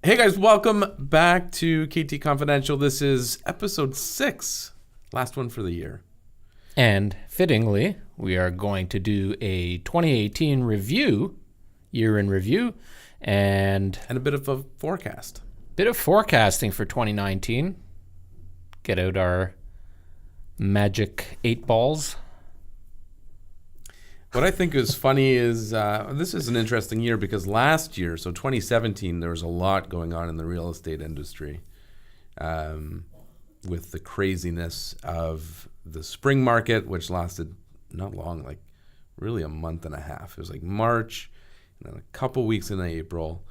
Hey guys, welcome back to KT Confidential. This is episode 6, last one for the year. And fittingly, we are going to do a 2018 review, year in review, and a bit of a forecast. Bit of forecasting for 2019. Get out our magic 8 balls. What I think is funny is this is an interesting year because last year, so 2017, there was a lot going on in the real estate industry with the craziness of the spring market, which lasted not long, like really a month and a half. It was like March, and then a couple weeks in April,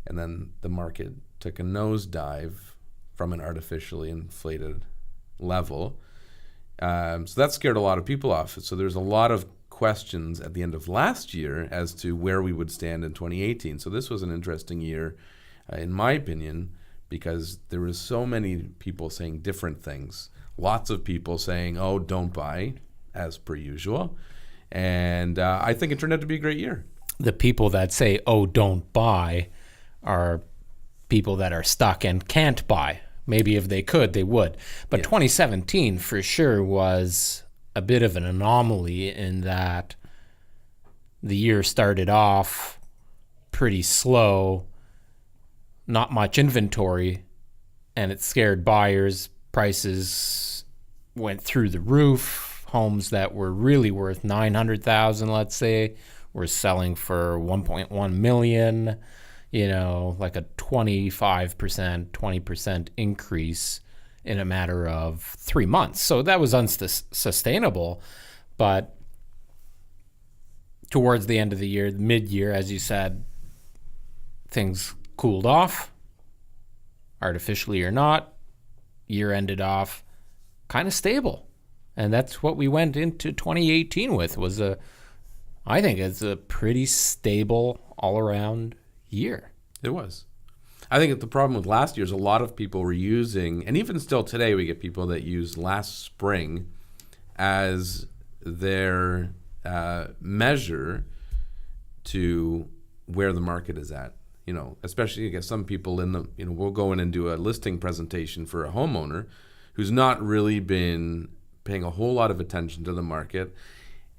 and then the market took a nosedive from an artificially inflated level. So that scared a lot of people off. So there's a lot of questions at the end of last year as to where we would stand in 2018. So this was an interesting year, in my opinion, because there was so many people saying different things. Lots of people saying, oh, don't buy, as per usual. And I think it turned out to be a great year. The people that say, oh, don't buy, are people that are stuck and can't buy. Maybe if they could, they would. But yeah. 2017 for sure was a bit of an anomaly in that the year started off pretty slow, not much inventory, and it scared buyers. Prices went through the roof. Homes that were really worth $900,000, let's say, were selling for $1.1 million, like a 25%, 20% increase in a matter of 3 months. So that was unsustainable. But towards the end of the year, mid-year, as you said, things cooled off, artificially or not. Year ended off kind of stable. And that's what we went into 2018 with, I think it's a pretty stable all-around year. It was. I think the problem with last year is a lot of people were using, and even still today we get people that use last spring as their measure to where the market is at. Especially I guess some people we'll go in and do a listing presentation for a homeowner who's not really been paying a whole lot of attention to the market,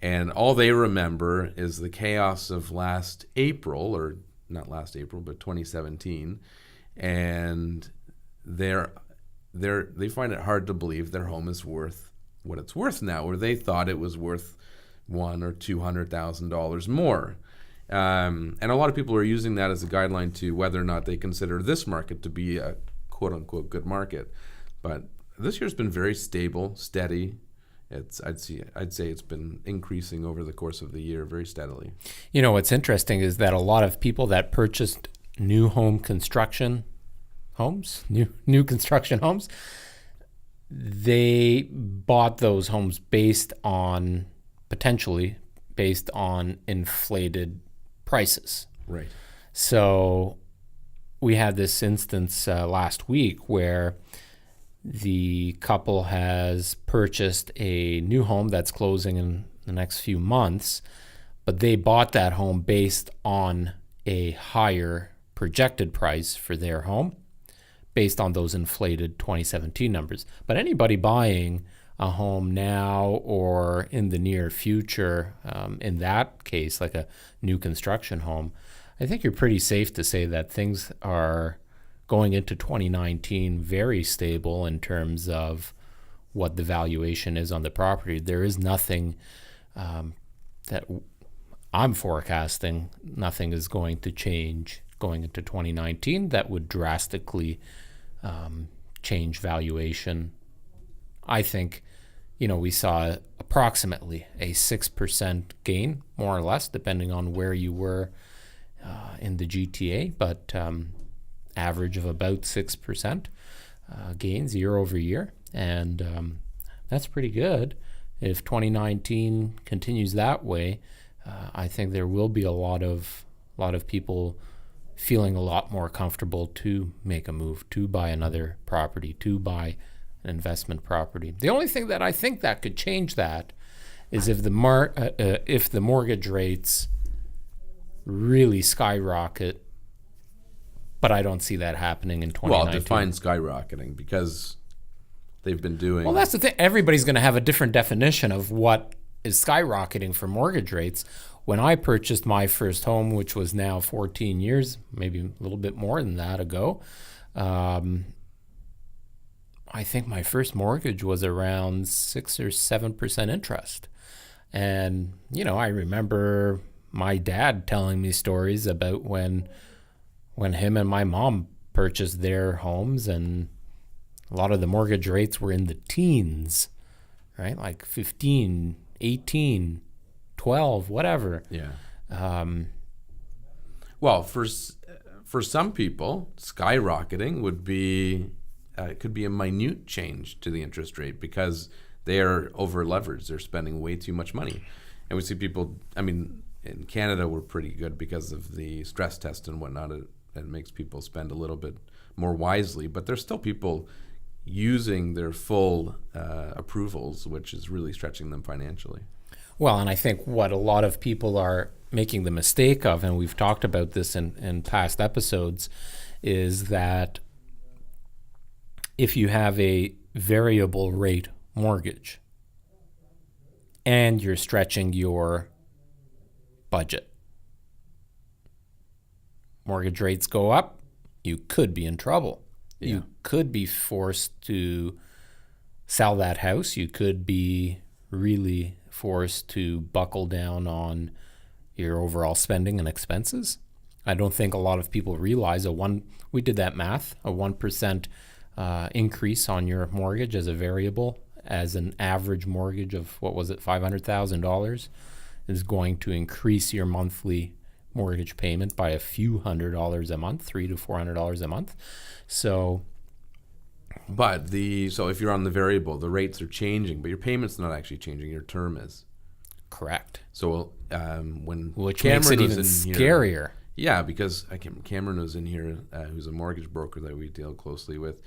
and all they remember is the chaos of last April, or not last April, but 2017. And they find it hard to believe their home is worth what it's worth now, or they thought it was worth $100,000 or $200,000 more. And a lot of people are using that as a guideline to whether or not they consider this market to be a quote unquote good market. But this year's been very stable, steady. I'd say it's been increasing over the course of the year very steadily. What's interesting is that a lot of people that purchased new home construction homes, new construction homes, they bought those homes potentially based on inflated prices. Right. So we had this instance last week where the couple has purchased a new home that's closing in the next few months, but they bought that home based on a higher projected price for their home based on those inflated 2017 numbers. But anybody buying a home now or in the near future, in that case, like a new construction home, I think you're pretty safe to say that things are going into 2019 very stable in terms of what the valuation is on the property. There is nothing that I'm forecasting, nothing is going to change going into 2019 that would drastically change valuation. I think, we saw approximately a 6% gain, more or less, depending on where you were in the GTA, but average of about 6% gains year over year. And that's pretty good. If 2019 continues that way, I think there will be a lot of people feeling a lot more comfortable to make a move, to buy another property, to buy an investment property. The only thing that I think that could change that is if the mortgage rates really skyrocket But I don't see that happening in 2019. Well, define skyrocketing, because they've been doing... Well, that's the thing. Everybody's going to have a different definition of what is skyrocketing for mortgage rates. When I purchased my first home, which was now 14 years, maybe a little bit more than that ago, I think my first mortgage was around 6 or 7% interest. And, I remember my dad telling me stories about when him and my mom purchased their homes, and a lot of the mortgage rates were in the teens, right? Like 15, 18, 12, whatever. Yeah. Well, for some people, skyrocketing would be could be a minute change to the interest rate because they are over leveraged. They're spending way too much money, and we see people. I mean, in Canada, we're pretty good because of the stress test and whatnot. It makes people spend a little bit more wisely, but there's still people using their full approvals, which is really stretching them financially. Well, and I think what a lot of people are making the mistake of, and we've talked about this in past episodes, is that if you have a variable rate mortgage and you're stretching your budget, mortgage rates go up, you could be in trouble. Yeah. You could be forced to sell that house. You could be really forced to buckle down on your overall spending and expenses. I don't think a lot of people realize we did that math, a 1% increase on your mortgage as a variable, as an average mortgage of, $500,000 is going to increase your monthly mortgage payment by a few $100s a month, $300 to $400 a month. So if you're on the variable, the rates are changing, but your payment's not actually changing. Your term is. Correct. So which Cameron makes it even scarier. Yeah, because Cameron was in here, who's a mortgage broker that we deal closely with,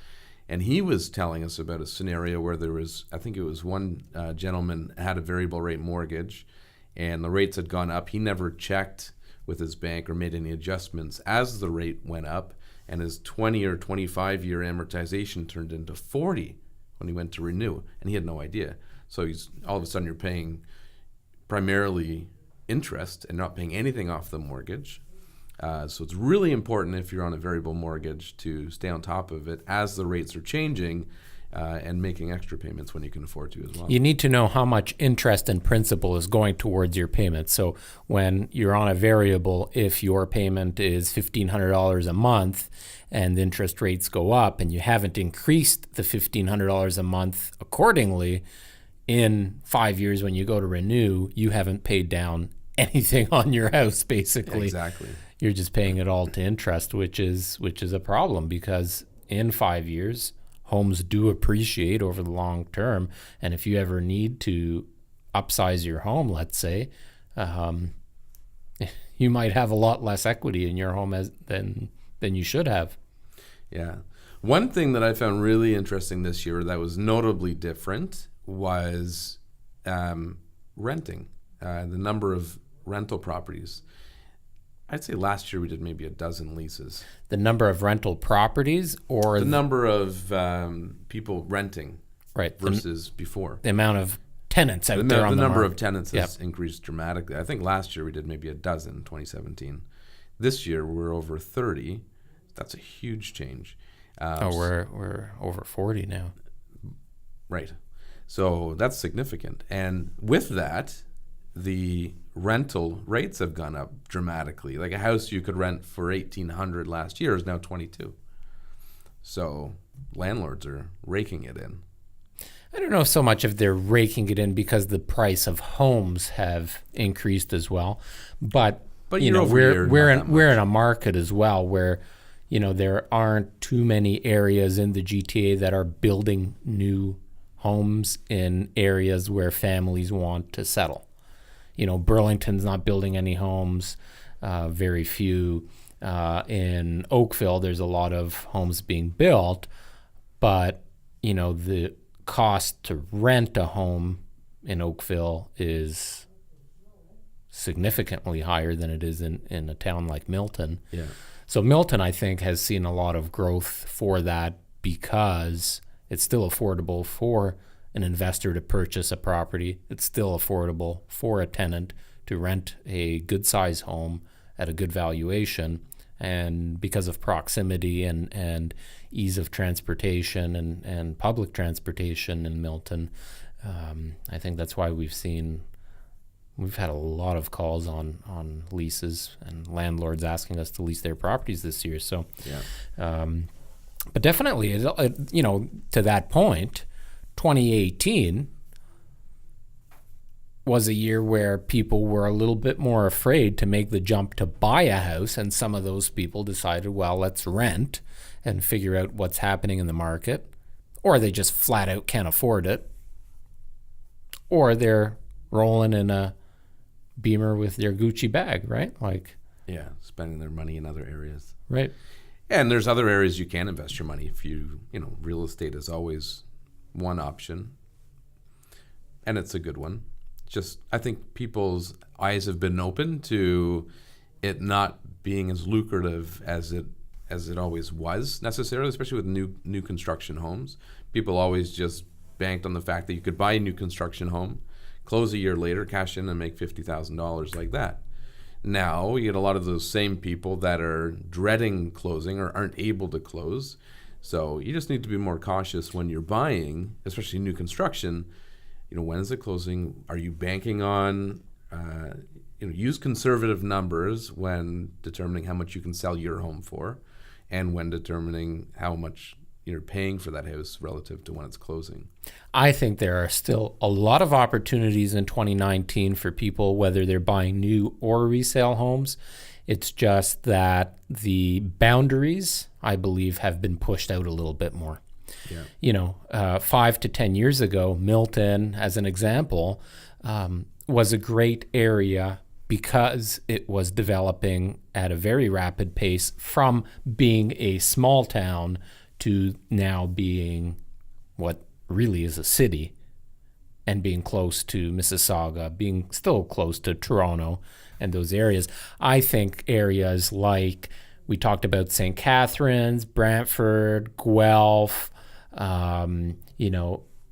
and he was telling us about a scenario where there was, I think it was one gentleman had a variable rate mortgage, and the rates had gone up. He never checked with his bank or made any adjustments as the rate went up, and his 20 or 25-year amortization turned into 40 when he went to renew, and he had no idea. So all of a sudden you're paying primarily interest and not paying anything off the mortgage. So it's really important if you're on a variable mortgage to stay on top of it as the rates are changing, and making extra payments when you can afford to as well. You need to know how much interest and principal is going towards your payment. So when you're on a variable, if your payment is $1,500 a month and the interest rates go up and you haven't increased the $1,500 a month accordingly, in 5 years when you go to renew, you haven't paid down anything on your house, basically. Exactly. You're just paying it all to interest, which is a problem, because in 5 years, homes do appreciate over the long term. And if you ever need to upsize your home, let's say, you might have a lot less equity in your home than you should have. Yeah. One thing that I found really interesting this year that was notably different was renting, the number of rental properties. I'd say last year we did maybe a dozen leases. The number of rental properties, or the number of people renting, right? Versus before. The amount of tenants out there on the number market. of tenants has increased dramatically. I think last year we did maybe a dozen, 2017. This year we're over 30. That's a huge change. We're over 40 now. Right. So that's significant. And with that, the rental rates have gone up dramatically. Like a house you could rent for $1,800 last year is now $22,000. So landlords are raking it in. I don't know so much if they're raking it in because the price of homes have increased as well, but you know, we're in a market as well where, you know, there aren't too many areas in the GTA that are building new homes in areas where families want to settle. You know, Burlington's not building any homes, very few. In Oakville, there's a lot of homes being built, but, you know, the cost to rent a home in Oakville is significantly higher than it is in a town like Milton. Yeah. So Milton, I think, has seen a lot of growth for that because it's still affordable for an investor to purchase a property. It's still affordable for a tenant to rent a good size home at a good valuation. And because of proximity and ease of transportation and public transportation in Milton, I think that's why we've had a lot of calls on leases and landlords asking us to lease their properties this year. So, but definitely, to that point, 2018 was a year where people were a little bit more afraid to make the jump to buy a house, and some of those people decided, well, let's rent and figure out what's happening in the market, or they just flat out can't afford it, or they're rolling in a Beamer with their Gucci bag, right? Spending their money in other areas. Right. And there's other areas you can invest your money. If real estate is always one option, and it's a good one. Just, I think people's eyes have been open to it not being as lucrative as it always was necessarily, especially with new construction homes. People always just banked on the fact that you could buy a new construction home, close a year later, cash in and make $50,000 like that. Now you get a lot of those same people that are dreading closing or aren't able to close. So you just need to be more cautious when you're buying, especially new construction. When is it closing? Are you banking on, use conservative numbers when determining how much you can sell your home for, and when determining how much you're paying for that house relative to when it's closing. I think there are still a lot of opportunities in 2019 for people, whether they're buying new or resale homes. It's just that the boundaries, I believe, have been pushed out a little bit more. Yeah. 5 to 10 years ago, Milton, as an example, was a great area because it was developing at a very rapid pace from being a small town to now being what really is a city, and being close to Mississauga, being still close to Toronto and those areas. I think areas like we talked about St. Catharines, Brantford, Guelph,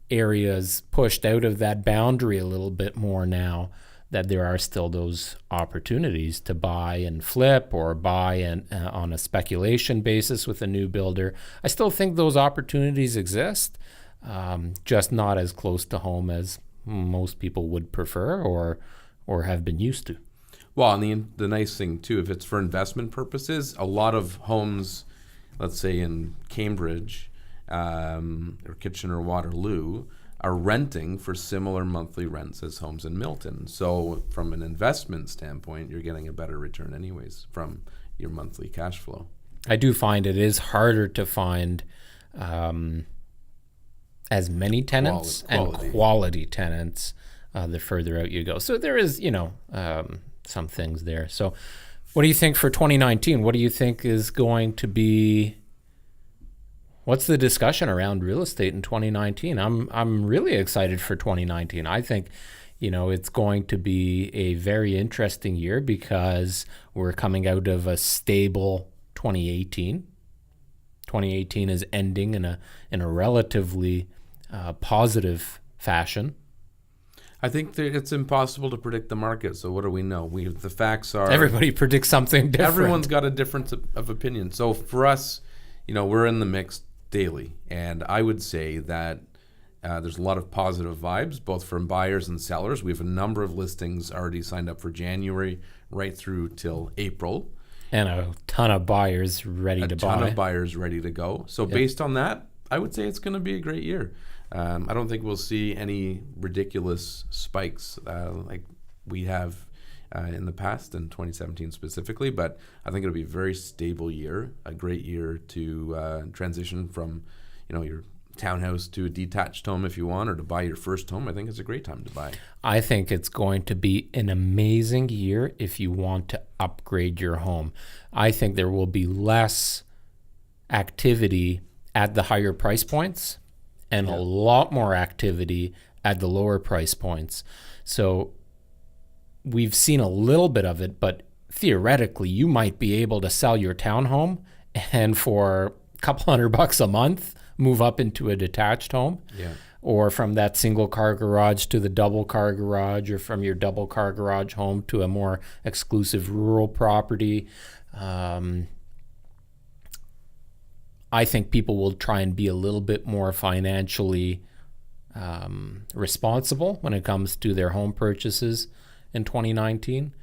areas pushed out of that boundary a little bit more now, that there are still those opportunities to buy and flip or buy on a speculation basis with a new builder. I still think those opportunities exist, just not as close to home as most people would prefer or have been used to. Well, and the nice thing, too, if it's for investment purposes, a lot of homes, let's say in Cambridge or Kitchener-Waterloo, are renting for similar monthly rents as homes in Milton. So from an investment standpoint, you're getting a better return anyways from your monthly cash flow. I do find it is harder to find as many tenants and quality tenants the further out you go. So there is, some things there. So what do you think for 2019? What do you think is going to be... What's the discussion around real estate in 2019? I'm really excited for 2019. I think, it's going to be a very interesting year because we're coming out of a stable 2018. 2018 is ending in a relatively positive fashion. I think that it's impossible to predict the market. So what do we know? The facts are... Everybody predicts something different. Everyone's got a difference of opinion. So for us, we're in the mix daily. And I would say that there's a lot of positive vibes, both from buyers and sellers. We have a number of listings already signed up for January right through till April. And a ton of buyers ready to buy. A ton of buyers ready to go. So based on that, I would say it's going to be a great year. I don't think we'll see any ridiculous spikes like we have in the past, in 2017 specifically, but I think it'll be a very stable year, a great year to transition from, your townhouse to a detached home if you want, or to buy your first home. I think it's a great time to buy. I think it's going to be an amazing year if you want to upgrade your home. I think there will be less activity at the higher price points and a lot more activity at the lower price points. So we've seen a little bit of it, but theoretically, you might be able to sell your townhome and for a couple $100 a month, move up into a detached home. Yeah. Or from that single car garage to the double car garage, or from your double car garage home to a more exclusive rural property. I think people will try and be a little bit more financially responsible when it comes to their home purchases in 2019.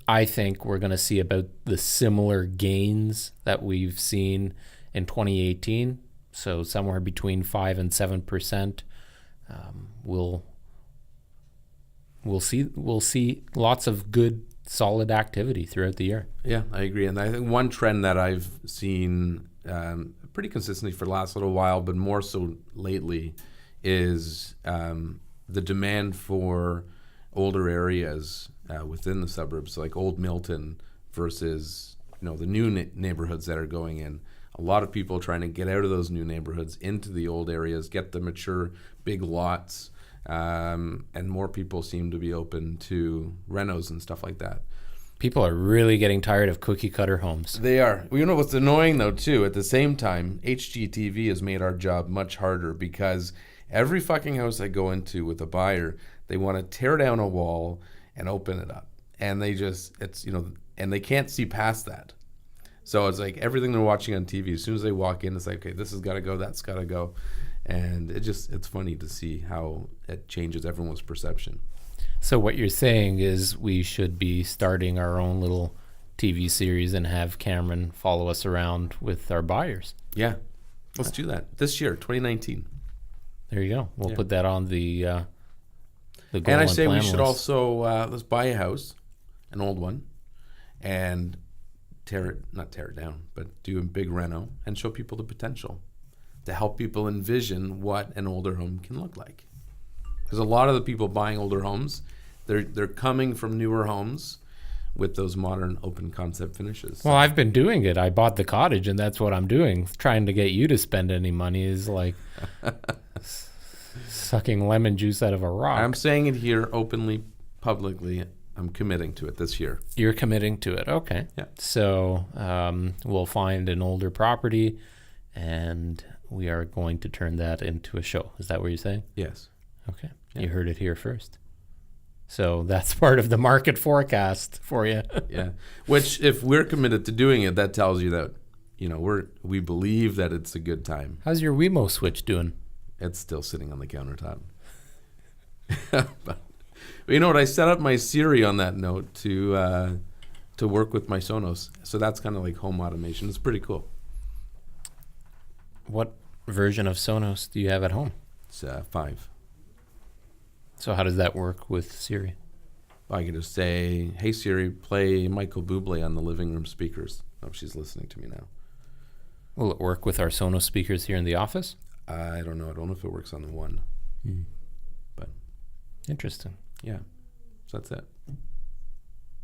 I think we're going to see about the similar gains that we've seen in 2018. So somewhere between 5 and 7%. We'll see lots of good, solid activity throughout the year. Yeah, I agree. And I think one trend that I've seen pretty consistently for the last little while, but more so lately, is the demand for older areas within the suburbs, like Old Milton versus the new neighborhoods that are going in. A lot of people trying to get out of those new neighborhoods into the old areas, get the mature big lots, and more people seem to be open to renos and stuff like that. People are really getting tired of cookie cutter homes. They are. Well, what's annoying though too, at the same time, HGTV has made our job much harder because every fucking house I go into with a buyer, they want to tear down a wall and open it up. And they just, and they can't see past that. So it's like everything they're watching on TV, as soon as they walk in, it's like, okay, this has got to go, that's got to go. And it's funny to see how it changes everyone's perception. So what you're saying is we should be starting our own little TV series and have Cameron follow us around with our buyers. Yeah, let's do that this year, 2019. There you go. We'll put that on the goal and I say we should list. also let's buy a house, an old one, and not tear it down, but do a big reno and show people the potential to help people envision what an older home can look like. Because a lot of the people buying older homes, they're coming from newer homes with those modern open concept finishes. Well, I've been doing it. I bought the cottage, and that's what I'm doing. Trying to get you to spend any money is like sucking lemon juice out of a rock. I'm saying it here openly, publicly. I'm committing to it this year. You're committing to it. Okay. Yeah. So we'll find an older property, and we are going to turn that into a show. Is that what you're saying? Yes. Okay. Yeah. You heard it here first. So that's part of the market forecast for you. Yeah. Which, if we're committed to doing it, that tells you that, we believe that it's a good time. How's your Wemo switch doing? It's still sitting on the countertop. But you know what? I set up my Siri on that note to work with my Sonos. So that's kind of like home automation. It's pretty cool. What version of Sonos do you have at home? It's 5. So how does that work with Siri? I can just say, "Hey Siri, play Michael Bublé on the living room speakers." Oh, she's listening to me now. Will it work with our Sonos speakers here in the office? I don't know. I don't know if it works on the one. But Interesting. yeah, so that's it.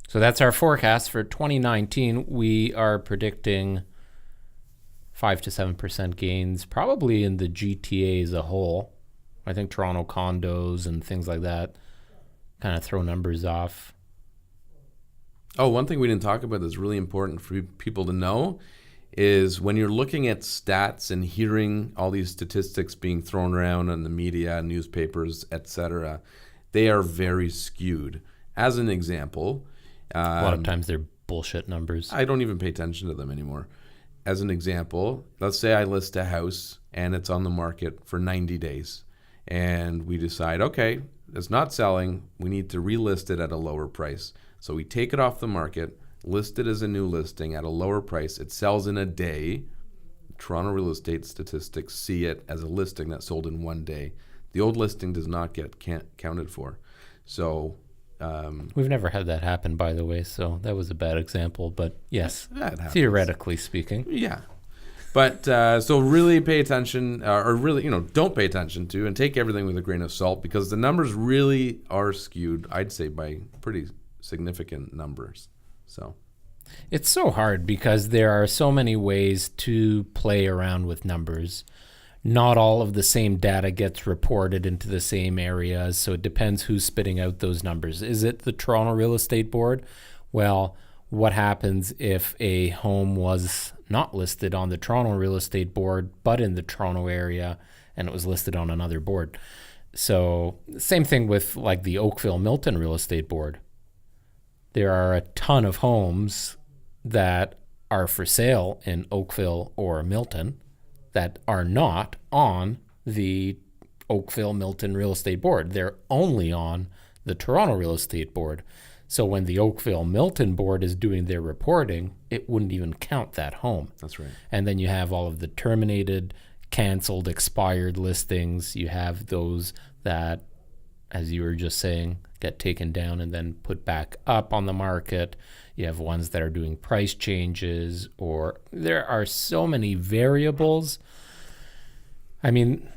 So that's our forecast for 2019. We are predicting 5 to 7% gains, probably in the GTA as a whole. I think Toronto condos and things like that kind of throw numbers off. Oh, one thing we didn't talk about that's really important for people to know is when you're looking at stats and hearing all these statistics being thrown around in the media, newspapers, etc., they are very skewed. As an example, A lot of times they're bullshit numbers. I don't even pay attention to them anymore. As an example, let's say I list a house and it's on the market for 90 days. And we decide, okay, it's not selling. We need to relist it at a lower price. So we take it off the market, list it as a new listing at a lower price. It sells in a day. Toronto real estate statistics see it as a listing that sold in one day. The old listing does not get counted for. So We've never had that happen, by the way, so that was a bad example. But yes, that happens. theoretically speaking. Yeah. But so really pay attention, or really, don't pay attention to, and take everything with a grain of salt, because the numbers really are skewed, I'd say, by pretty significant numbers. So It's so hard because there are so many ways to play around with numbers. Not all of the same data gets reported into the same areas, so it depends who's spitting out those numbers. Is it the Toronto Real Estate Board? Well, what happens if a home was not listed on the Toronto Real Estate Board, but in the Toronto area, and it was listed on another board? So same thing with like the Oakville Milton Real Estate Board. There are a ton of homes that are for sale in Oakville or Milton that are not on the Oakville Milton Real Estate Board. They're only on the Toronto Real Estate Board. So when the Oakville Milton Board is doing their reporting, it wouldn't even count that home. That's right. And then you have all of the terminated, canceled, expired listings. You have those that, as you were just saying, get taken down and then put back up on the market. You have ones that are doing price changes, or there are so many variables. I mean,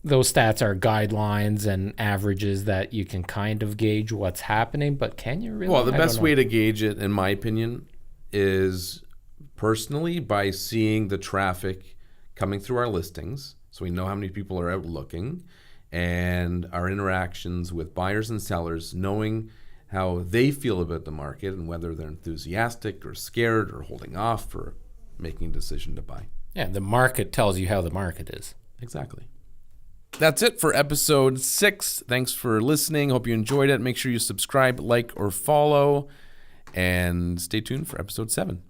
those stats are guidelines and averages that you can kind of gauge what's happening, but can you really? Well, the best way to gauge it, in my opinion, is personally by seeing the traffic coming through our listings. So we know how many people are out looking, and our interactions with buyers and sellers, knowing how they feel about the market and whether they're enthusiastic or scared or holding off for making a decision to buy. Yeah, the market tells you how the market is. Exactly. That's it for episode 6. Thanks for listening. Hope you enjoyed it. Make sure you subscribe, like, or follow, and stay tuned for episode 7.